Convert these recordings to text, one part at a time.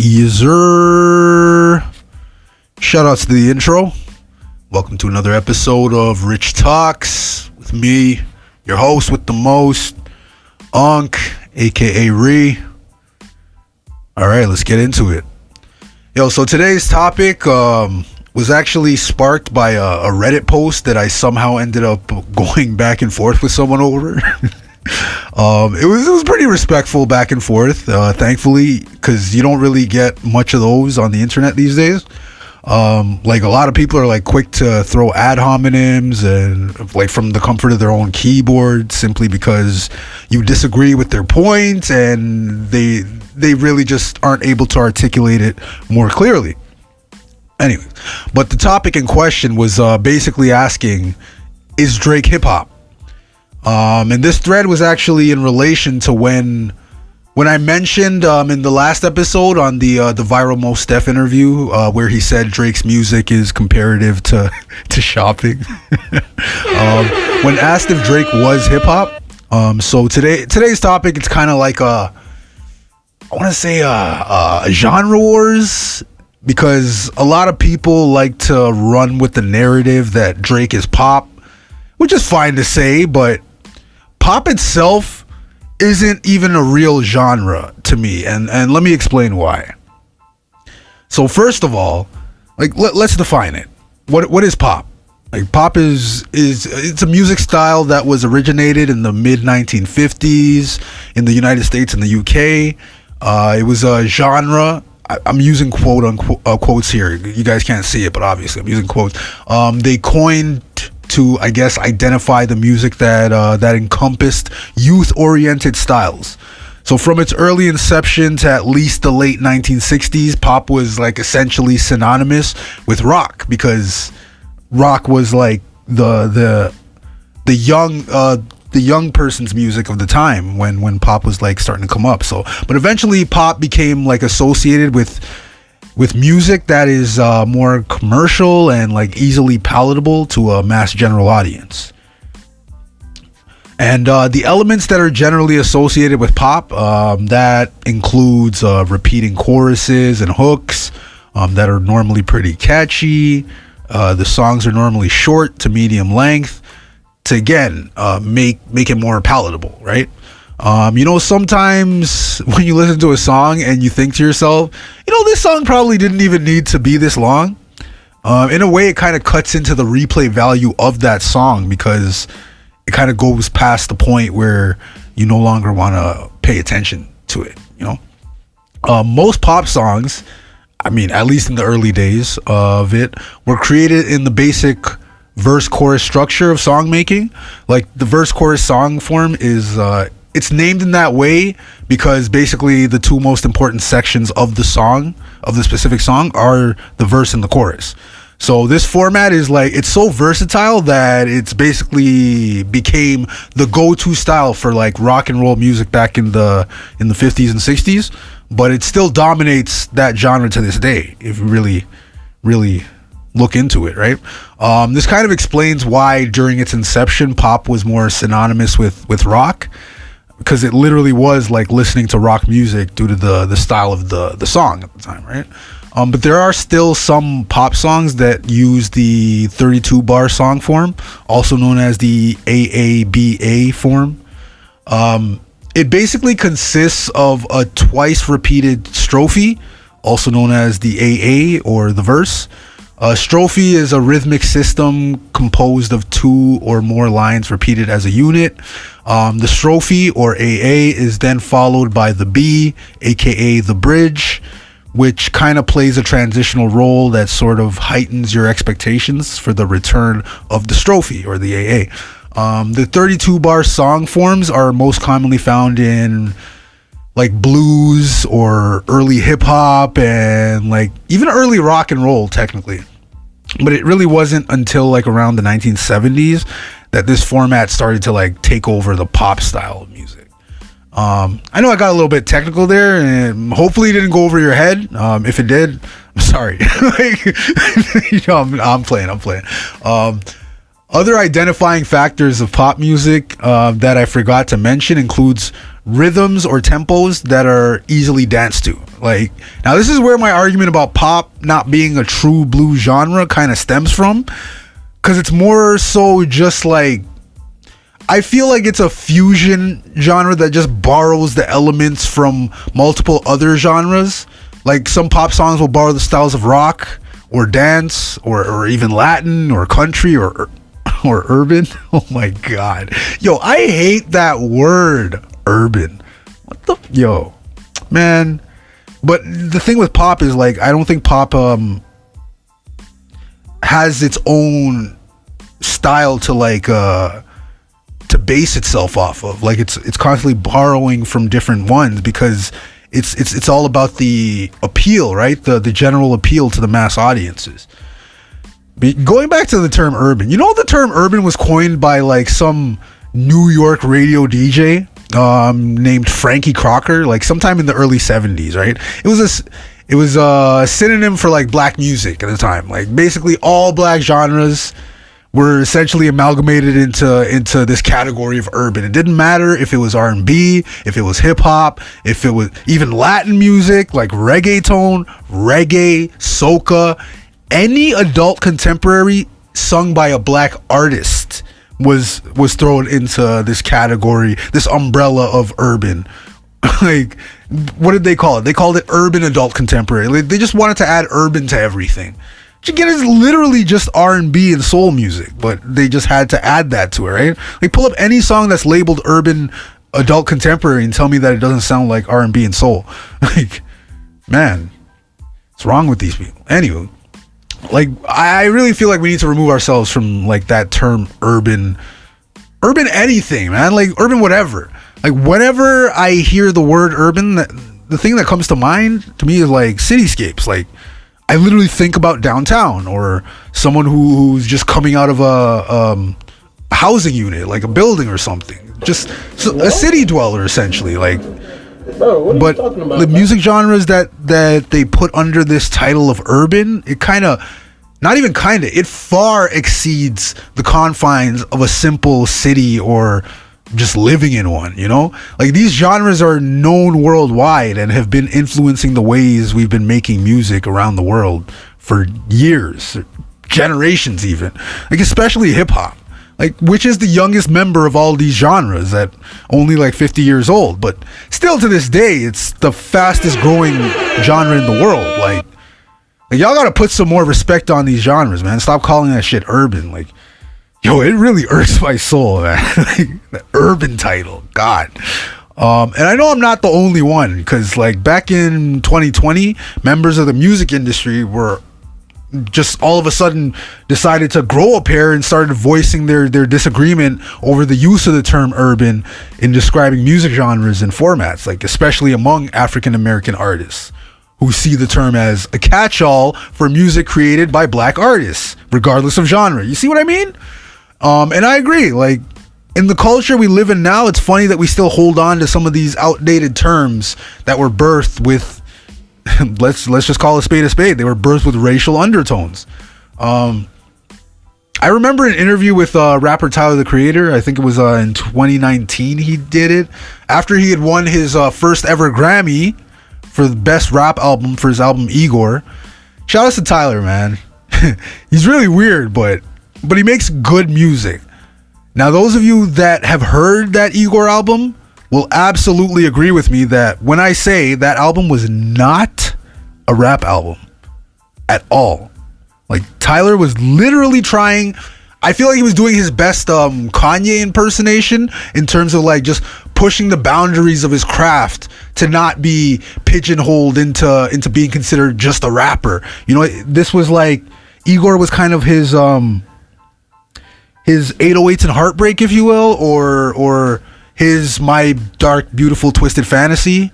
User. Shout outs to the intro. Welcome to another episode of Rich Talks with me, your host with the most, Unk, aka Ree. Alright, let's get into it. So today's topic was actually sparked by a Reddit post that I somehow ended up going back and forth with someone over. It was pretty respectful back and forth, thankfully, because you don't really get much of those on the internet these days. Like a lot of people are like quick to throw ad hominems and like from the comfort of their own keyboard simply because you disagree with their point and they really just aren't able to articulate it more clearly. Anyway, but the topic in question was basically asking, is Drake hip hop? And this thread was actually in relation to when I mentioned in the last episode on the viral Mos Def interview where he said Drake's music is comparative to shopping. When asked if Drake was hip hop, so today's topic, it's kind of like a genre wars, because a lot of people like to run with the narrative that Drake is pop, which is fine to say, but pop itself isn't even a real genre to me, and let me explain why. So first of all, like let's define it. What is pop? Like pop is it's a music style that was originated in the mid 1950s in the United States and the UK. It was a genre. I'm using quote unquote quotes here. You guys can't see it, but obviously I'm using quotes. They coined to, I guess, identify the music that encompassed youth-oriented styles. So from its early inception to at least the late 1960s, pop was like essentially synonymous with rock, because rock was like the young person's music of the time when pop was like starting to come up. So, but eventually pop became like associated with music that is more commercial and like easily palatable to a mass general audience. And the elements that are generally associated with pop, that includes repeating choruses and hooks that are normally pretty catchy. The songs are normally short to medium length to, again, make it more palatable, right? Sometimes when you listen to a song and you think to yourself, this song probably didn't even need to be this long. In a way, it kind of cuts into the replay value of that song, because it kind of goes past the point where you no longer want to pay attention to it. Most pop songs, I mean, at least in the early days of it, were created in the basic verse chorus structure of song making. Like the verse chorus song form is it's named in that way because basically the two most important sections of the song, of the specific song, are the verse and the chorus. So this format is like, it's so versatile that it's basically became the go-to style for like rock and roll music back in the 50s and 60s, but it still dominates that genre to this day if you really look into it, right? This kind of explains why during its inception pop was more synonymous with rock, because it literally was like listening to rock music due to the style of the song at the time, right? But there are still some pop songs that use the 32 bar song form, also known as the AABA form. It basically consists of a twice repeated strophe, also known as the AA or the verse. A strophe is a rhythmic system composed of two or more lines repeated as a unit. The strophe or AA is then followed by the B, aka the bridge, which kind of plays a transitional role that sort of heightens your expectations for the return of the strophe or the AA. The 32 bar song forms are most commonly found in like blues or early hip hop and like even early rock and roll technically. But it really wasn't until like around the 1970s that this format started to like take over the pop style of music. I know I got a little bit technical there, and hopefully it didn't go over your head. If it did, I'm sorry. I'm playing. Other identifying factors of pop music that I forgot to mention includes rhythms or tempos that are easily danced to. Like, now this is where my argument about pop not being a true blues genre kind of stems from, because it's more so just like, I feel like it's a fusion genre that just borrows the elements from multiple other genres. Like, some pop songs will borrow the styles of rock or dance or even Latin or country or urban. Oh my god. Yo, I hate that word, urban. What the yo, man. But the thing with pop is, like, I don't think pop has its own style to, like, to base itself off of. Like, it's constantly borrowing from different ones, because it's all about the appeal, right? The general appeal to the mass audiences. Going back to the term urban, you know, the term urban was coined by, like, some New York radio DJ named Frankie Crocker, like sometime in the early 70s, right? It was a synonym for, like, black music at the time. Like, basically all black genres were essentially amalgamated into this category of urban. It didn't matter if it was R&B, if it was hip hop, if it was even Latin music like reggaeton, reggae, soca. Any adult contemporary sung by a black artist was thrown into this category, this umbrella of urban. Like, what did they call it? They called it urban adult contemporary. Like, they just wanted to add urban to everything. Again, it's literally just R&B and soul music, but they just had to add that to it, right? Like, pull up any song that's labeled urban adult contemporary and tell me that it doesn't sound like R&B and soul. Like, man, what's wrong with these people? Anyway, like, I really feel like we need to remove ourselves from, like, that term urban anything, man. Like, urban whatever. Like, whenever I hear the word urban, the thing that comes to mind to me is, like, cityscapes. Like, I literally think about downtown, or someone who's just coming out of a housing unit, like a building or something. Just a city dweller, essentially. Like, bro, what are you talking about? The music genres that they put under this title of urban, it it far exceeds the confines of a simple city or just living in one, you know? Like, these genres are known worldwide and have been influencing the ways we've been making music around the world for years, generations even. Like, especially hip-hop, like, which is the youngest member of all these genres, at only like 50 years old, but still to this day it's the fastest growing genre in the world. Like y'all gotta put some more respect on these genres, man. Stop calling that shit urban. Like, yo, it really irks my soul, man. Like, the urban title, God. And I know I'm not the only one, because, like, back in 2020, members of the music industry were just all of a sudden decided to grow a pair and started voicing their disagreement over the use of the term urban in describing music genres and formats, like, especially among African American artists, who see the term as a catch-all for music created by black artists, regardless of genre. You see what I mean? And I agree. Like, in the culture we live in now, it's funny that we still hold on to some of these outdated terms that were birthed with, let's just call a spade a spade. They were birthed with racial undertones. I remember an interview with rapper Tyler, the Creator. I think it was in 2019 he did it, after he had won his first ever Grammy for the best rap album for his album Igor. Shout out to Tyler, man. He's really weird, but he makes good music. Now, those of you that have heard that Igor album will absolutely agree with me that when I say that album was not a rap album at all. Like, Tyler was literally trying, I feel like he was doing his best Kanye impersonation in terms of, like, just pushing the boundaries of his craft to not be pigeonholed into being considered just a rapper. You know, this was like, Igor was kind of his 808s and Heartbreak, if you will, or his My Dark Beautiful Twisted Fantasy,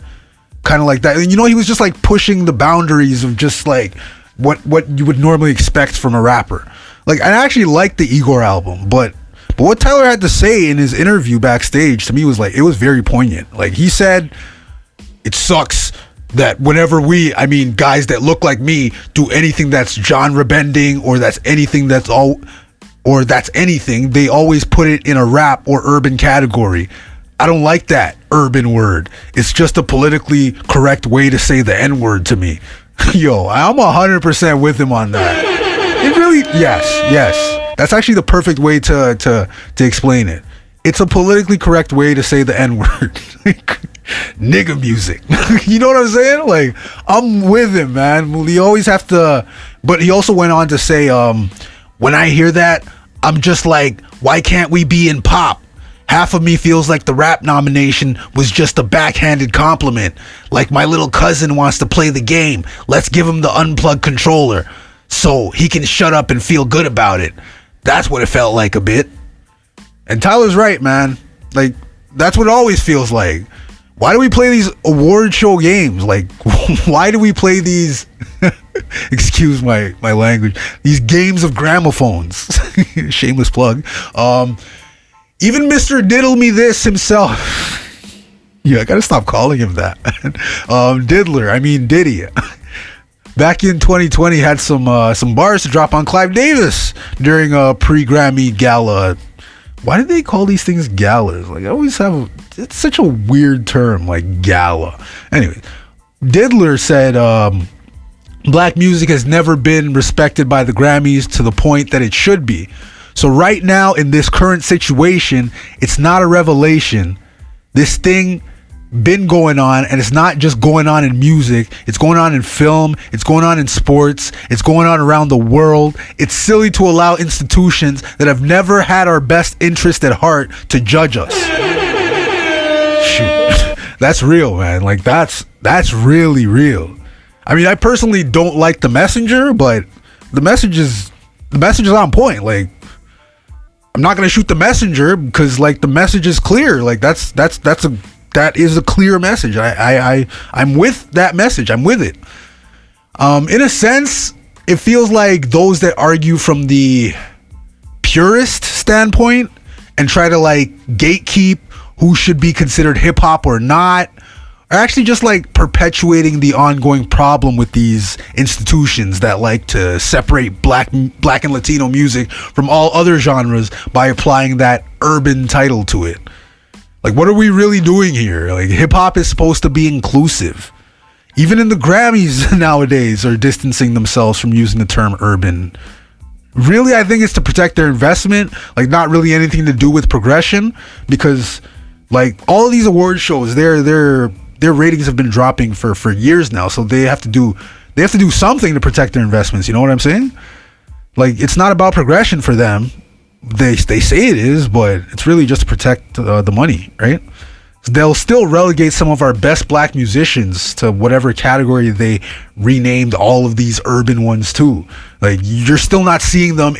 kind of like that. And, you know, he was just, like, pushing the boundaries of just, like, what you would normally expect from a rapper. Like, I actually liked the Igor album, but what Tyler had to say in his interview backstage to me was, like, it was very poignant. Like, he said, it sucks that whenever guys that look like me do anything that's genre bending, or that's anything that's all or that's anything, they always put it in a rap or urban category. I don't like that urban word. It's just a politically correct way to say the N-word to me. Yo, I'm 100% with him on that. It really, yes. That's actually the perfect way to explain it. It's a politically correct way to say the N-word. Nigga music. You know what I'm saying? Like, I'm with him, man. We always have to, but he also went on to say, when I hear that, I'm just like, why can't we be in pop? Half of me feels like the rap nomination was just a backhanded compliment. Like my little cousin wants to play the game. Let's give him the unplugged controller so he can shut up and feel good about it. That's what it felt like a bit. And Tyler's right, man. Like, that's what it always feels like. Why do we play these award show games? Like, why do we play these, excuse my language, these games of gramophones? Shameless plug. Even Mr. Diddle Me This himself. Yeah, I gotta stop calling him that. Diddy. Back in 2020, had some bars to drop on Clive Davis during a pre-Grammy gala. Why did they call these things galas? Like, I always have, it's such a weird term, like gala. Anyway, Diddler said, black music has never been respected by the Grammys to the point that it should be. So right now, in this current situation, it's not a revelation. This thing been going on, and it's not just going on in music. It's going on in film. It's going on in sports. It's going on around the world. It's silly to allow institutions that have never had our best interest at heart to judge us. Shoot, that's real, man. Like, that's really real. I mean, I personally don't like The Messenger, but the message is on point. Like, I'm not gonna shoot The Messenger because, like, the message is clear. Like, that is a clear message. I'm with that message. I'm with it. In a sense, it feels like those that argue from the purist standpoint and try to, like, gatekeep who should be considered hip hop or not are actually just, like, perpetuating the ongoing problem with these institutions that like to separate black and Latino music from all other genres by applying that urban title to it. Like, what are we really doing here? Like, hip hop is supposed to be inclusive. Even in the Grammys nowadays are distancing themselves from using the term urban. Really, I think it's to protect their investment, like, not really anything to do with progression, because, like, all of these award shows, their ratings have been dropping for years now, so they have to do something to protect their investments. You know what I'm saying? Like, it's not about progression for them. They say it is, but it's really just to protect the money, right? So they'll still relegate some of our best black musicians to whatever category they renamed all of these urban ones to. Like, you're still not seeing them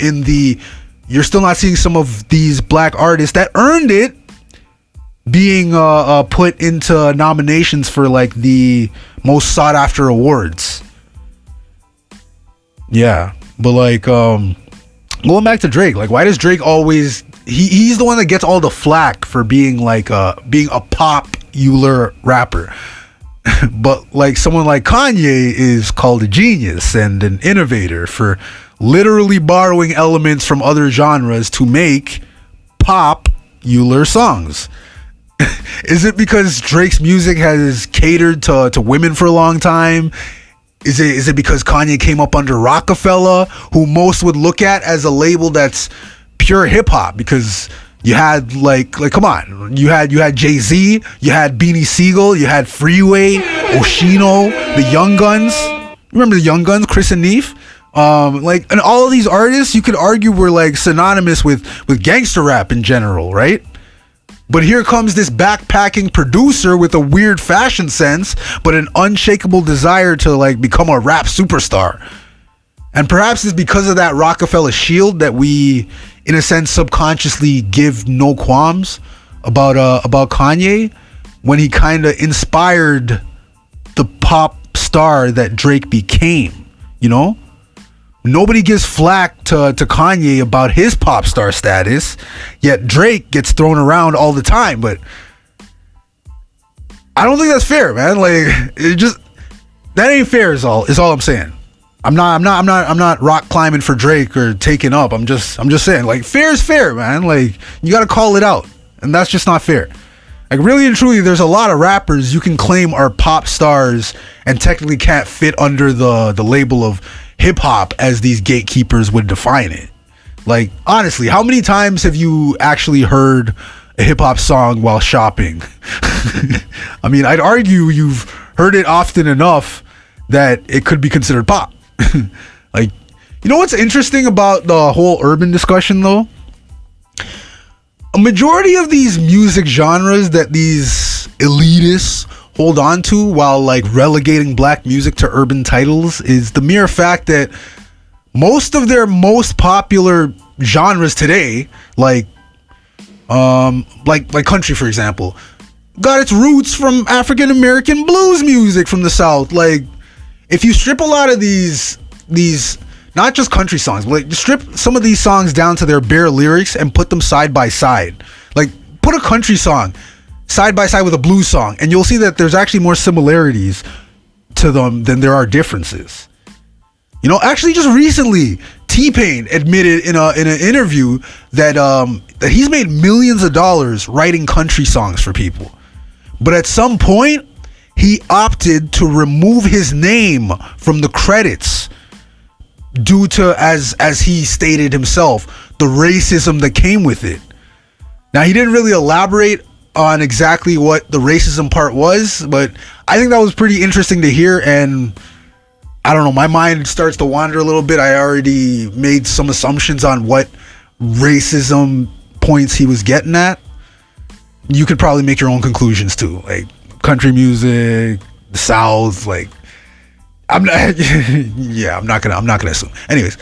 you're still not seeing some of these black artists that earned it being put into nominations for, like, the most sought after awards. Yeah, but, like, going back to Drake, like, why does Drake always, he's the one that gets all the flack for being like being a popular rapper, but, like, someone like Kanye is called a genius and an innovator for literally borrowing elements from other genres to make popular songs. Is it because Drake's music has catered to women for a long time? Is it because Kanye came up under Rockefeller, who most would look at as a label that's pure hip hop? Because you had like come on, you had Jay-Z, you had Beanie Siegel, you had Freeway, Oshino, the Young Guns. Remember the Young Guns, Chris and Neef? Like, and all of these artists, you could argue, were, like, synonymous with gangster rap in general, right? But here comes this backpacking producer with a weird fashion sense, but an unshakable desire to, like, become a rap superstar. And perhaps it's because of that Rockefeller shield that we, in a sense, subconsciously give no qualms about Kanye, when he kind of inspired the pop star that Drake became, you know? Nobody gives flack to Kanye about his pop star status, yet Drake gets thrown around all the time. But I don't think that's fair, man. Like, that ain't fair is all I'm saying. I'm not rock climbing for Drake or taking up. I'm just saying, like, fair is fair, man. Like, you got to call it out, and that's just not fair. Like, really and truly, there's a lot of rappers you can claim are pop stars and technically can't fit under the label of hip hop as these gatekeepers would define it. Like, honestly, how many times have you actually heard a hip hop song while shopping? I mean, I'd argue you've heard it often enough that it could be considered pop. Like, you know what's interesting about the whole urban discussion though? A majority of these music genres that these elitists hold on to while like relegating black music to urban titles is the mere fact that most of their most popular genres today, like country, for example, got its roots from African American blues music from the South. Like, if you strip a lot of these not just country songs, but like strip some of these songs down to their bare lyrics and put them side by side, like put a country song side by side with a blues song, and you'll see that there's actually more similarities to them than there are differences. You know, actually, just recently, T-Pain admitted in an interview that he's made millions of dollars writing country songs for people, but at some point he opted to remove his name from the credits due to, as he stated himself, the racism that came with it. Now, he didn't really elaborate on exactly what the racism part was, but I think that was pretty interesting to hear, and I don't know, my mind starts to wander a little bit. I already made some assumptions on what racism points he was getting at. You could probably make your own conclusions too, like country music, the South, like I'm not gonna assume. Anyways,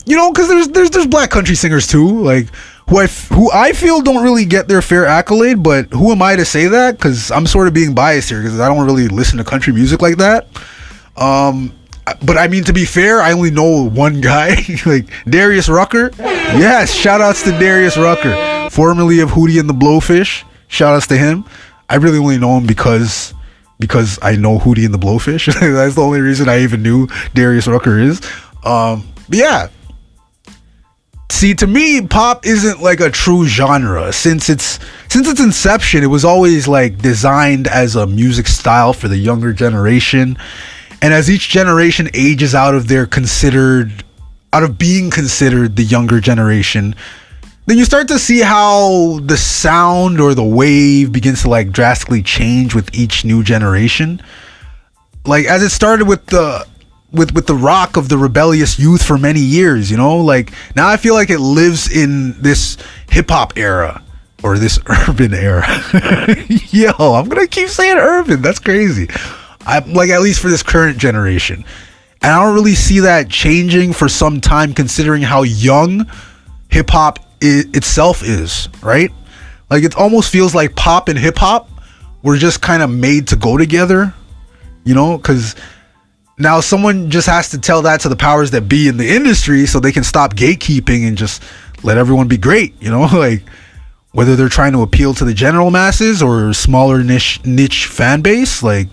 you know, because there's black country singers too, like who I feel don't really get their fair accolade, but who am I to say that? Because I'm sort of being biased here because I don't really listen to country music like that. But I mean, to be fair, I only know one guy, like Darius Rucker. Yes, shout outs to Darius Rucker, formerly of Hootie and the Blowfish. Shout outs to him. I really only know him because I know Hootie and the Blowfish. That's the only reason I even knew Darius Rucker is. But yeah. See, to me, pop isn't like a true genre. Since its inception, it was always like designed as a music style for the younger generation. And as each generation ages out of being considered the younger generation, then you start to see how the sound or the wave begins to like drastically change with each new generation. Like, as it started with the rock of the rebellious youth for many years, you know, like now I feel like it lives in this hip hop era or this urban era. Yo, I'm gonna keep saying urban. That's crazy. I'm like, at least for this current generation, and I don't really see that changing for some time, considering how young hip hop itself is, right? Like, it almost feels like pop and hip hop were just kind of made to go together, you know, because now someone just has to tell that to the powers that be in the industry so they can stop gatekeeping and just let everyone be great, you know, like whether they're trying to appeal to the general masses or smaller niche fan base. Like,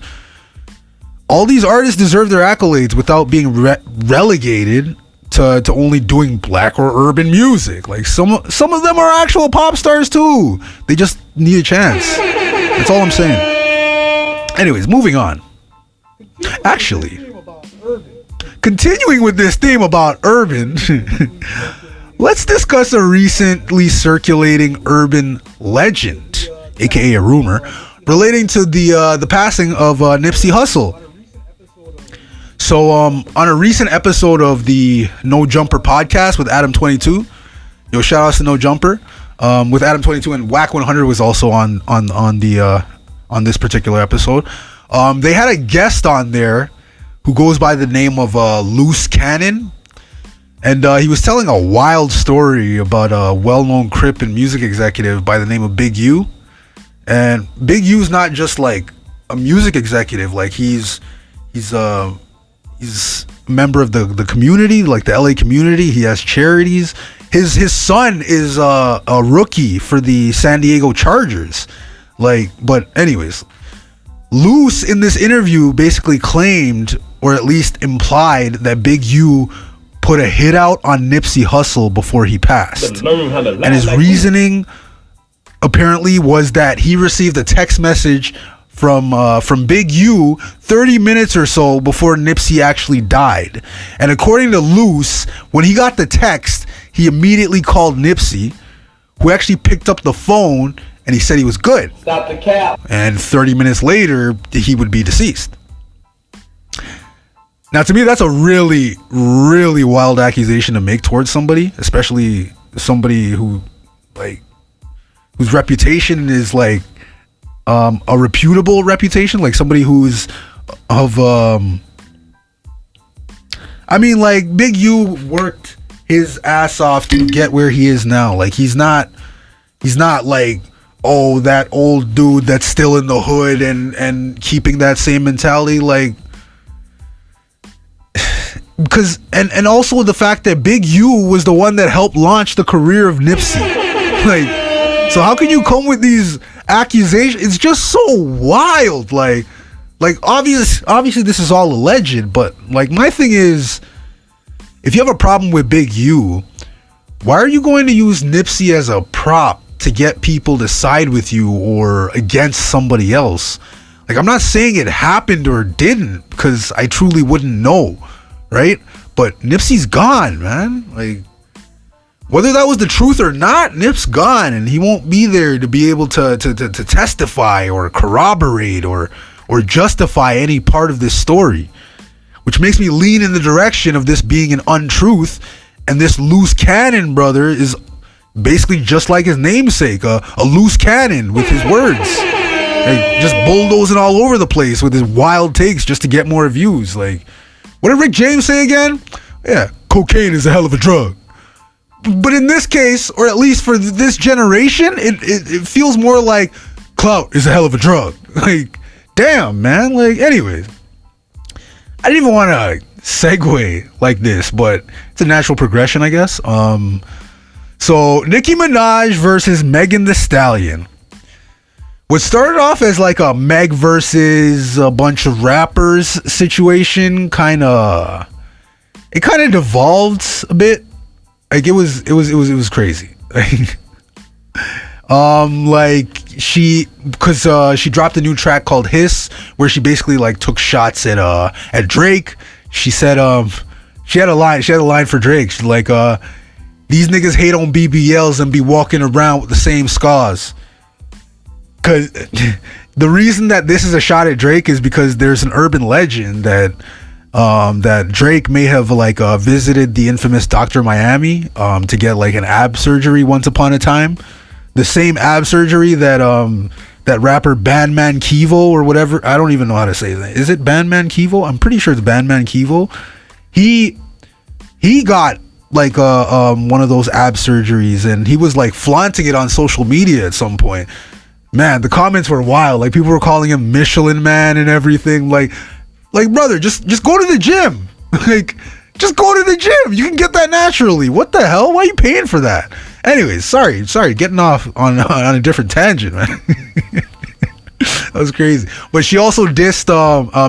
all these artists deserve their accolades without being relegated to only doing black or urban music. Like, some of them are actual pop stars too. They just need a chance. That's all I'm saying. Anyways, moving on. Actually, continuing with this theme about urban, let's discuss a recently circulating urban legend, aka a rumor, relating to the passing of Nipsey Hussle. So on a recent episode of the No Jumper podcast with Adam 22, yo, shout outs to No Jumper, with Adam 22, and Whack 100 was also on this particular episode. They had a guest on there who goes by the name of Loose Cannon, and he was telling a wild story about a well-known Crip and music executive by the name of Big U. And Big U's not just like a music executive, like he's a member of the community, like the LA community. He has charities. His son is a rookie for the San Diego Chargers. Like, but anyways, Luce in this interview basically claimed, or at least implied, that Big U put a hit out on Nipsey Hussle before he passed. And his reasoning apparently was that he received a text message from Big U 30 minutes or so before Nipsey actually died. And according to Luce, when he got the text, he immediately called Nipsey, who actually picked up the phone, and he said he was good. Stop the cap. And 30 minutes later, he would be deceased. Now, to me, that's a really, really wild accusation to make towards somebody, especially somebody who, like, whose reputation is like a reputable reputation, like somebody who's of I mean, like, Big U worked his ass off to get where he is now. Like, he's not like, oh, that old dude that's still in the hood and keeping that same mentality. Like, because and also the fact that Big U was the one that helped launch the career of Nipsey. Like, so how can you come with these accusations? It's just so wild. Like obviously this is all alleged, but like, my thing is, if you have a problem with Big U, why are you going to use Nipsey as a prop to get people to side with you or against somebody else? Like, I'm not saying it happened or didn't, because I truly wouldn't know, right? But Nipsey's gone, man. Like, whether that was the truth or not, Nip's gone, and he won't be there to be able to testify or corroborate or justify any part of this story, which makes me lean in the direction of this being an untruth. And this loose cannon brother is basically just like his namesake, a loose cannon with his words, like, just bulldozing all over the place with his wild takes just to get more views. Like, what did Rick James say again? Yeah, cocaine is a hell of a drug. But in this case, or at least for this generation, it feels more like clout is a hell of a drug. Like, damn, man. Like, anyways, I didn't even want to segue like this, but it's a natural progression, I guess. So Nicki Minaj versus Megan Thee Stallion. What started off as like a Meg versus a bunch of rappers situation, it kind of devolved a bit. Like, it was crazy. Because she dropped a new track called Hiss, where she basically like took shots at Drake. She said she had a line for Drake. She's like, these niggas hate on BBLs and be walking around with the same scars. Cause the reason that this is a shot at Drake is because there's an urban legend that Drake may have like visited the infamous Dr. Miami to get like an ab surgery once upon a time. The same ab surgery that that rapper Bandman Kevo or whatever, I don't even know how to say that. Is it Bandman Kevo? I'm pretty sure it's Bandman Kevo. He got like one of those ab surgeries, and he was like flaunting it on social media at some point. Man, the comments were wild. Like, people were calling him Michelin Man and everything. Like brother, just go to the gym. Like, just go to the gym. You can get that naturally. What the hell? Why are you paying for that? Anyways, sorry, getting off on a different tangent, man. That was crazy. But she also dissed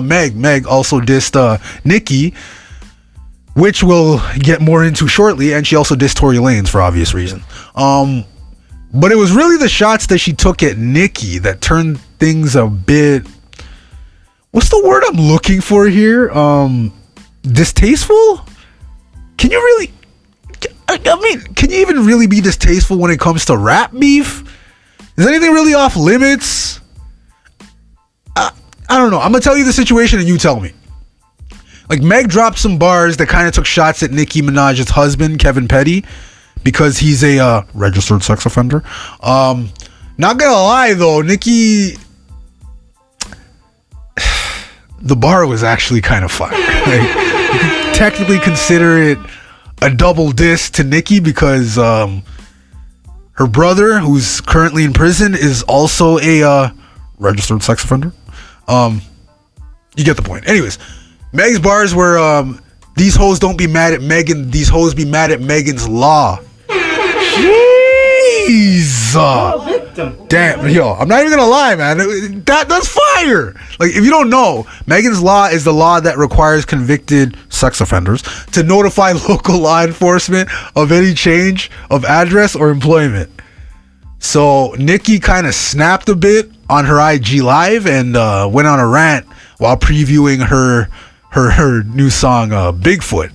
Meg also dissed Nicki, which we'll get more into shortly, and she also dissed Tory Lanez for obvious reason. But it was really the shots that she took at Nicki that turned things a bit, what's the word I'm looking for here? Distasteful? Can you really, I mean, can you even really be distasteful when it comes to rap beef? Is anything really off limits? I don't know. I'm gonna tell you the situation and you tell me. Like, Meg dropped some bars that kind of took shots at Nicki Minaj's husband, Kevin Petty, because he's a registered sex offender. Not gonna lie though, Nicki, the bar was actually kind of fire. Like, you could technically consider it a double diss to Nicki, because her brother, who's currently in prison, is also a registered sex offender. You get the point. Anyways, Meg's bars were these hoes don't be mad at Megan, these hoes be mad at Megan's law. Jeez. Damn, yo, I'm not even gonna lie, man. That's fire. Like, if you don't know, Megan's Law is the law that requires convicted sex offenders to notify local law enforcement of any change of address or employment. So Nicki kind of snapped a bit on her IG live and went on a rant while previewing her new song Bigfoot,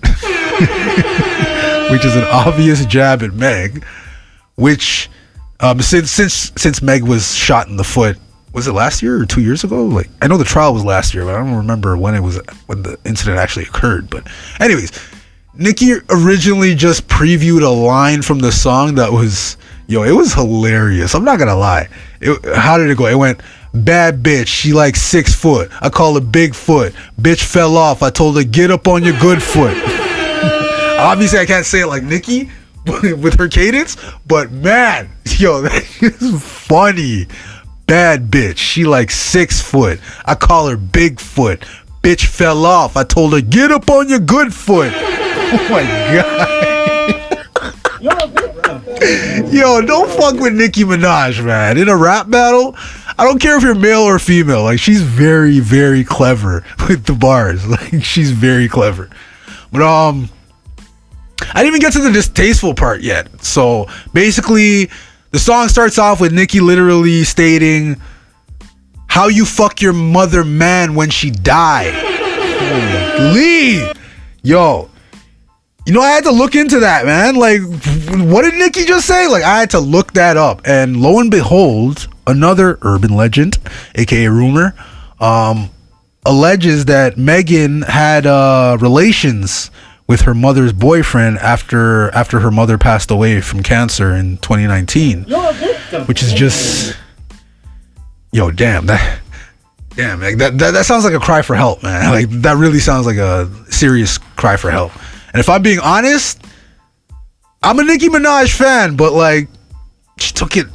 which is an obvious jab at Meg. Which since Meg was shot in the foot, was it last year or 2 years ago? Like, I know the trial was last year, but I don't remember when the incident actually occurred. But anyways, Nicki originally just previewed a line from the song that was, it was hilarious. I'm not gonna lie. How did it go? It went, "Bad bitch, she like 6 foot. I call her Bigfoot. Bitch fell off. I told her get up on your good foot." Obviously, I can't say it like Nicki with her cadence, but man, that is funny. "Bad bitch, she like 6 foot. I call her Bigfoot. Bitch fell off. I told her get up on your good foot." Oh my god. Yo, don't fuck with Nicki Minaj, man. In a rap battle, I don't care if you're male or female. Like, she's very, very clever with the bars. Like, she's very clever. But I didn't even get to the distasteful part yet. So basically, the song starts off with Nicki literally stating, "How you fuck your mother, man, when she died." Holy. Yo. I had to look into that, man. Like, what did Nicki just say? Like, I had to look that up. And lo and behold, another urban legend, aka rumor, alleges that Megan had relations with her mother's boyfriend after her mother passed away from cancer in 2019. Which is just, damn, that sounds like a cry for help, man. Like, that really sounds like a serious cry for help. And if I'm being honest, I'm a Nicki Minaj fan, but like, she took it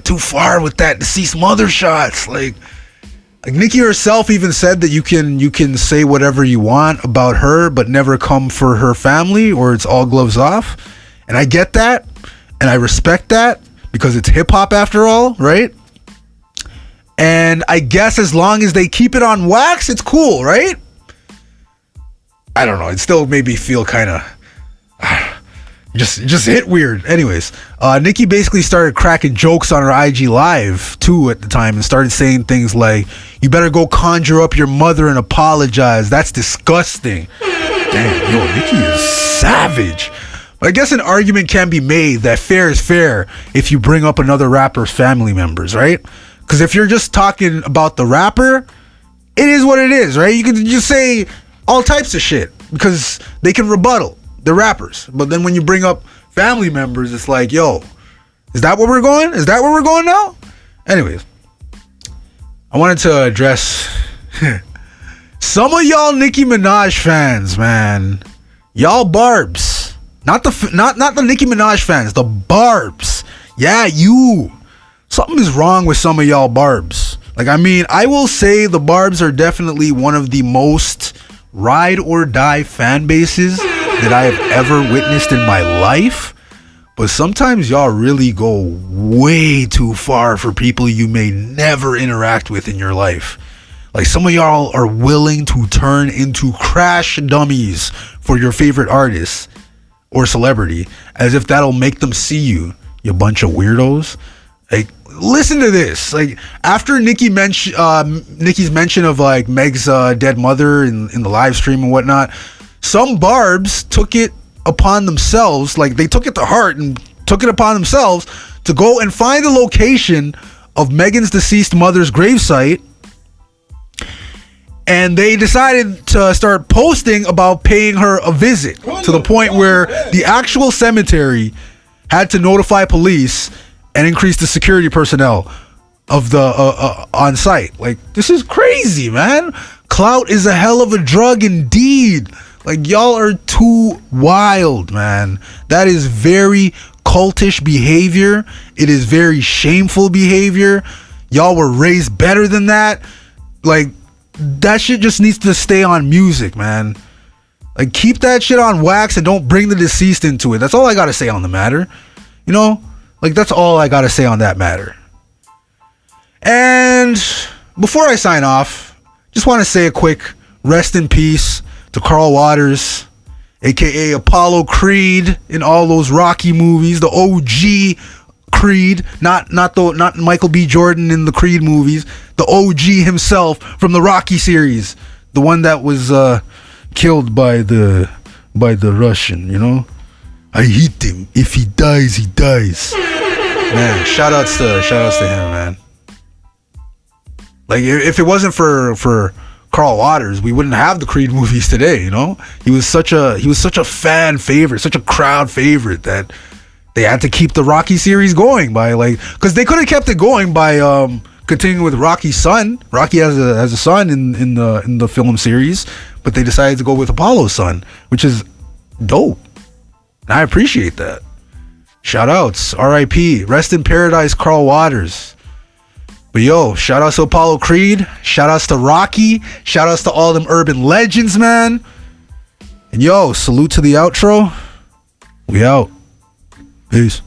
too far with that deceased mother shots. Like Nicki herself even said that you can say whatever you want about her, but never come for her family, or it's all gloves off. And I get that, and I respect that, because it's hip hop after all, right? And I guess as long as they keep it on wax, it's cool, right? I don't know. It still made me feel kind of just hit weird. Anyways, Nicki basically started cracking jokes on her IG live too at the time, and started saying things like, "You better go conjure up your mother and apologize. That's disgusting." Damn, Nicki is savage. But I guess an argument can be made that fair is fair if you bring up another rapper's family members, right? Because if you're just talking about the rapper, it is what it is, right? You can just say all types of shit because they can rebuttal. They're rappers. But then when you bring up family members, it's like, yo, is that where we're going? Is that where we're going now? Anyways, I wanted to address some of y'all Nicki Minaj fans, man. Y'all barbs. Not the Nicki Minaj fans, the barbs. Yeah, you. Something is wrong with some of y'all barbs. Like, I mean, I will say the barbs are definitely one of the most ride or die fan bases that I have ever witnessed in my life. But sometimes y'all really go way too far for people you may never interact with in your life. Like, some of y'all are willing to turn into crash dummies for your favorite artist or celebrity, as if that'll make them see you bunch of weirdos. Like, listen to this. Like, after Nicki's mention of like Meg's dead mother in the live stream and whatnot, some barbs took it upon themselves, like they took it to heart and took it upon themselves to go and find the location of Megan's deceased mother's gravesite, and they decided to start posting about paying her a visit, to the point where the actual cemetery had to notify police and increase the security personnel of the on site. Like, this is crazy, man. Clout is a hell of a drug indeed. Like, y'all are too wild, man. That is very cultish behavior. It is very shameful behavior. Y'all were raised better than that. Like, that shit just needs to stay on music, man. Like, keep that shit on wax and don't bring the deceased into it. That's all I gotta say on the matter. You know? Like, that's all I gotta say on that matter. And before I sign off, just want to say a quick rest in peace to Carl Waters, aka Apollo Creed in all those Rocky movies, the OG Creed, not Michael B. Jordan in the Creed movies, the OG himself from the Rocky series, the one that was killed by the Russian, you know. I hit him. If he dies, he dies. Man, shout outs to him, man. Like, if it wasn't for Carl Waters, we wouldn't have the Creed movies today, you know? He was such a fan favorite, such a crowd favorite that they had to keep the Rocky series going by, like, because they could have kept it going by continuing with Rocky's son. Rocky has a son in the film series, but they decided to go with Apollo's son, which is dope. And I appreciate that. Shout outs, R.I.P. Rest in paradise, Carl Waters. But yo, shout outs to Apollo Creed. Shout outs to Rocky. Shout outs to all them urban legends, man. And yo, salute to the outro. We out. Peace.